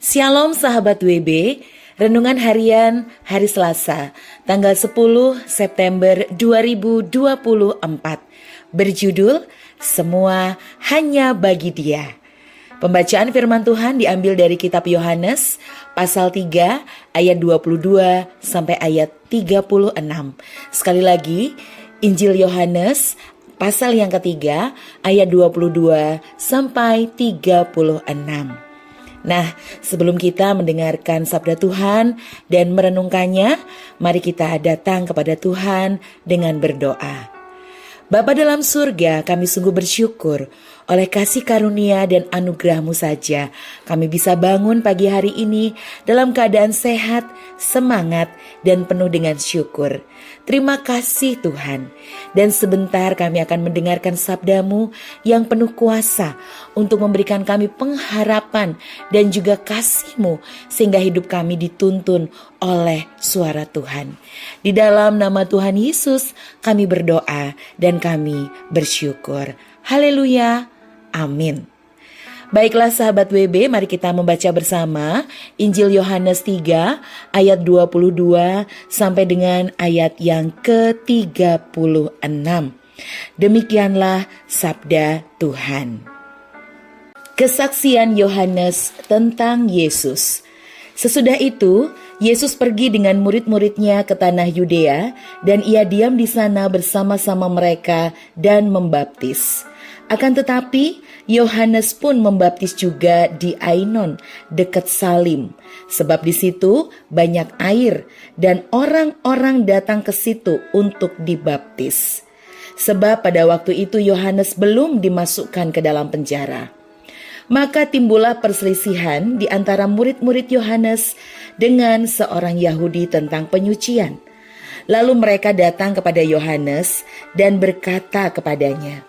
Shalom sahabat WB, Renungan Harian hari Selasa, tanggal 10 September 2024, berjudul Semua Hanya Bagi Dia. Pembacaan firman Tuhan diambil dari kitab Yohanes, pasal 3, ayat 22 sampai ayat 36. Sekali lagi, Injil Yohanes, pasal yang ketiga, ayat 22 sampai 36. Nah, sebelum kita mendengarkan sabda Tuhan dan merenungkannya, mari kita datang kepada Tuhan dengan berdoa. Bapa dalam surga, kami sungguh bersyukur oleh kasih karunia dan anugerah-Mu saja kami bisa bangun pagi hari ini dalam keadaan sehat, semangat, dan penuh dengan syukur. Terima kasih Tuhan. Dan sebentar kami akan mendengarkan sabda-Mu yang penuh kuasa untuk memberikan kami pengharapan dan juga kasih-Mu sehingga hidup kami dituntun oleh suara Tuhan. Di dalam nama Tuhan Yesus kami berdoa dan kami bersyukur. Haleluya. Amin. Baiklah sahabat WB, mari kita membaca bersama Injil Yohanes 3 ayat 22 sampai dengan ayat yang ke-36. Demikianlah sabda Tuhan. Kesaksian Yohanes tentang Yesus. Sesudah itu, Yesus pergi dengan murid-muridnya ke tanah Yudea dan ia diam di sana bersama-sama mereka dan membaptis. Akan tetapi, Yohanes pun membaptis juga di Ainon, dekat Salim, sebab di situ banyak air dan orang-orang datang ke situ untuk dibaptis. Sebab pada waktu itu Yohanes belum dimasukkan ke dalam penjara. Maka timbullah perselisihan di antara murid-murid Yohanes dengan seorang Yahudi tentang penyucian. Lalu mereka datang kepada Yohanes dan berkata kepadanya,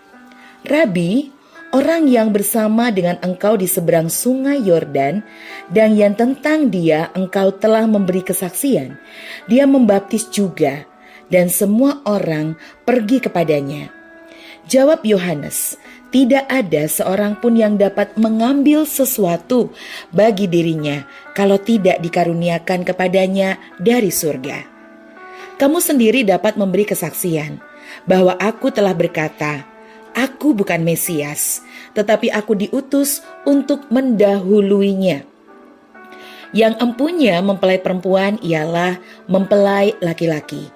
"Rabi, orang yang bersama dengan engkau di seberang sungai Yordan dan yang tentang dia engkau telah memberi kesaksian, dia membaptis juga dan semua orang pergi kepadanya." Jawab Yohanes, "Tidak ada seorang pun yang dapat mengambil sesuatu bagi dirinya kalau tidak dikaruniakan kepadanya dari surga. Kamu sendiri dapat memberi kesaksian bahwa aku telah berkata, Aku bukan Mesias, tetapi aku diutus untuk mendahuluinya. Yang empunya mempelai perempuan ialah mempelai laki-laki.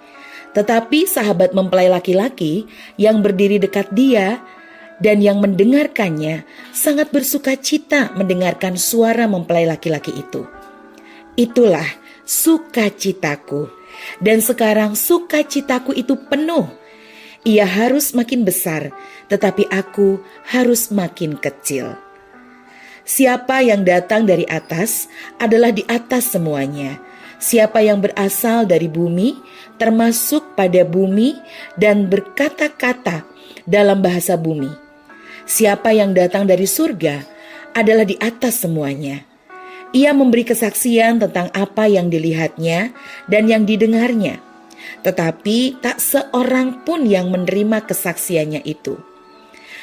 Tetapi sahabat mempelai laki-laki yang berdiri dekat dia dan yang mendengarkannya sangat bersuka cita mendengarkan suara mempelai laki-laki itu. Itulah sukacitaku, dan sekarang sukacitaku itu penuh. Ia harus makin besar, tetapi aku harus makin kecil. Siapa yang datang dari atas adalah di atas semuanya. Siapa yang berasal dari bumi, termasuk pada bumi dan berkata-kata dalam bahasa bumi. Siapa yang datang dari surga adalah di atas semuanya. Ia memberi kesaksian tentang apa yang dilihatnya dan yang didengarnya. Tetapi tak seorang pun yang menerima kesaksiannya itu.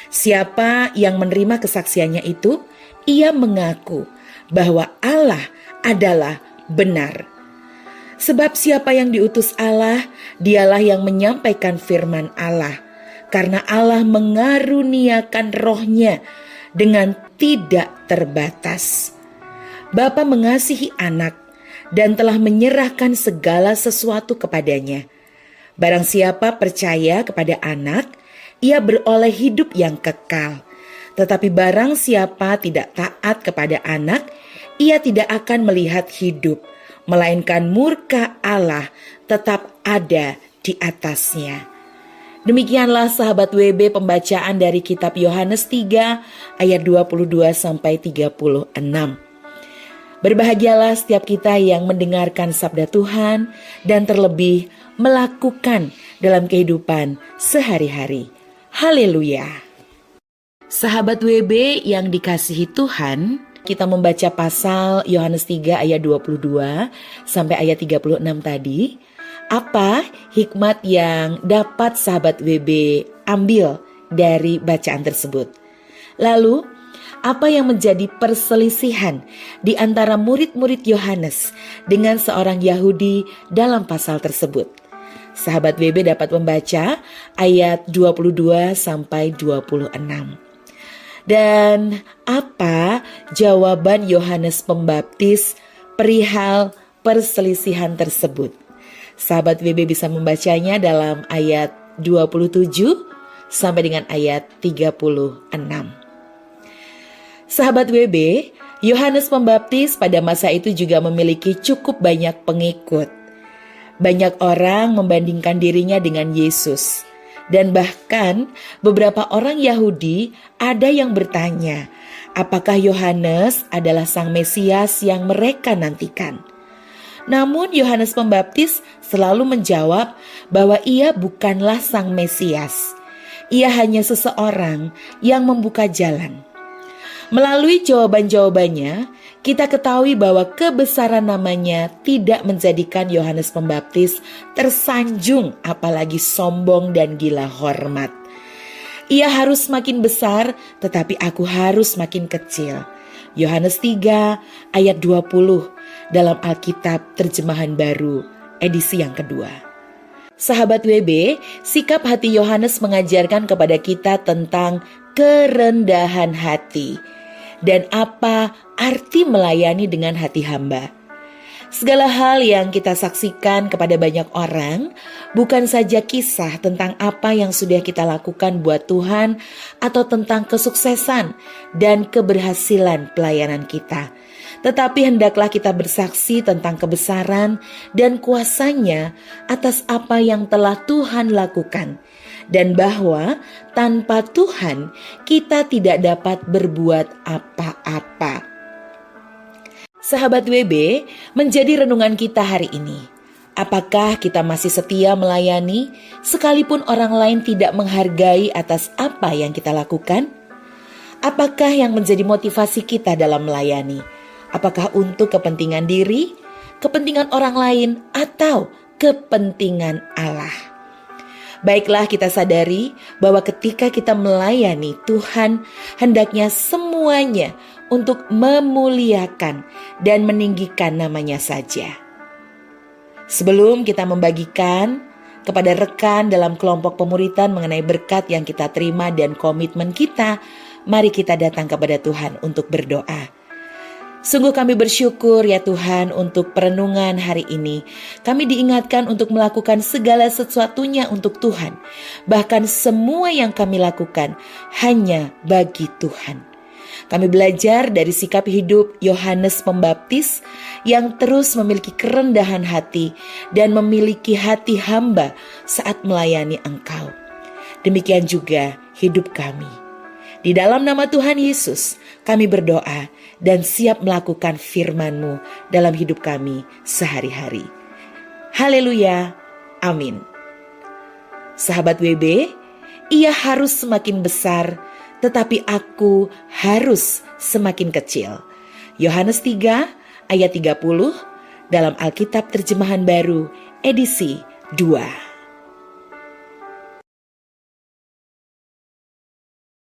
Siapa yang menerima kesaksiannya itu, ia mengaku bahwa Allah adalah benar. Sebab siapa yang diutus Allah, dialah yang menyampaikan firman Allah. Karena Allah mengaruniakan rohnya dengan tidak terbatas. Bapa mengasihi anak dan telah menyerahkan segala sesuatu kepadanya. Barang siapa percaya kepada anak, ia beroleh hidup yang kekal. Tetapi barang siapa tidak taat kepada anak, ia tidak akan melihat hidup, melainkan murka Allah tetap ada di atasnya. Demikianlah sahabat WB pembacaan dari kitab Yohanes 3 ayat 22 sampai 36. Berbahagialah setiap kita yang mendengarkan sabda Tuhan dan terlebih melakukan dalam kehidupan sehari-hari. Haleluya. Sahabat WB yang dikasihi Tuhan, kita membaca pasal Yohanes 3 ayat 22 sampai ayat 36 tadi. Apa hikmat yang dapat sahabat WB ambil dari bacaan tersebut? Lalu, apa yang menjadi perselisihan di antara murid-murid Yohanes dengan seorang Yahudi dalam pasal tersebut. Sahabat WB dapat membaca ayat 22 sampai 26. Dan apa jawaban Yohanes Pembaptis perihal perselisihan tersebut? Sahabat WB bisa membacanya dalam ayat 27 sampai dengan ayat 36. Sahabat WB, Yohanes Pembaptis pada masa itu juga memiliki cukup banyak pengikut. Banyak orang membandingkan dirinya dengan Yesus. Dan bahkan beberapa orang Yahudi ada yang bertanya, apakah Yohanes adalah sang Mesias yang mereka nantikan? Namun Yohanes Pembaptis selalu menjawab bahwa ia bukanlah sang Mesias. Ia hanya seseorang yang membuka jalan. Melalui jawaban-jawabannya, kita ketahui bahwa kebesaran namanya tidak menjadikan Yohanes Pembaptis tersanjung apalagi sombong dan gila hormat. Ia harus makin besar, tetapi aku harus makin kecil. Yohanes 3 ayat 20 dalam Alkitab Terjemahan Baru, edisi yang kedua. Sahabat WB, sikap hati Yohanes mengajarkan kepada kita tentang kerendahan hati dan apa arti melayani dengan hati hamba. Segala hal yang kita saksikan kepada banyak orang bukan saja kisah tentang apa yang sudah kita lakukan buat Tuhan atau tentang kesuksesan dan keberhasilan pelayanan kita. Tetapi hendaklah kita bersaksi tentang kebesaran dan kuasanya atas apa yang telah Tuhan lakukan. Dan bahwa tanpa Tuhan kita tidak dapat berbuat apa-apa. Sahabat WB, menjadi renungan kita hari ini. Apakah kita masih setia melayani sekalipun orang lain tidak menghargai atas apa yang kita lakukan? Apakah yang menjadi motivasi kita dalam melayani? Apakah untuk kepentingan diri, kepentingan orang lain, atau kepentingan Allah? Baiklah, kita sadari bahwa ketika kita melayani Tuhan, hendaknya semuanya untuk memuliakan dan meninggikan namanya saja. Sebelum kita membagikan kepada rekan dalam kelompok pemuritan mengenai berkat yang kita terima dan komitmen kita, mari kita datang kepada Tuhan untuk berdoa. Sungguh kami bersyukur ya Tuhan untuk perenungan hari ini. Kami diingatkan untuk melakukan segala sesuatunya untuk Tuhan. Bahkan semua yang kami lakukan hanya bagi Tuhan. Kami belajar dari sikap hidup Yohanes Pembaptis yang terus memiliki kerendahan hati dan memiliki hati hamba saat melayani Engkau. Demikian juga hidup kami. Di dalam nama Tuhan Yesus, kami berdoa dan siap melakukan firman-Mu dalam hidup kami sehari-hari. Haleluya, amin. Sahabat WB, ia harus semakin besar, tetapi aku harus semakin kecil. Yohanes 3 ayat 30 dalam Alkitab Terjemahan Baru, edisi 2.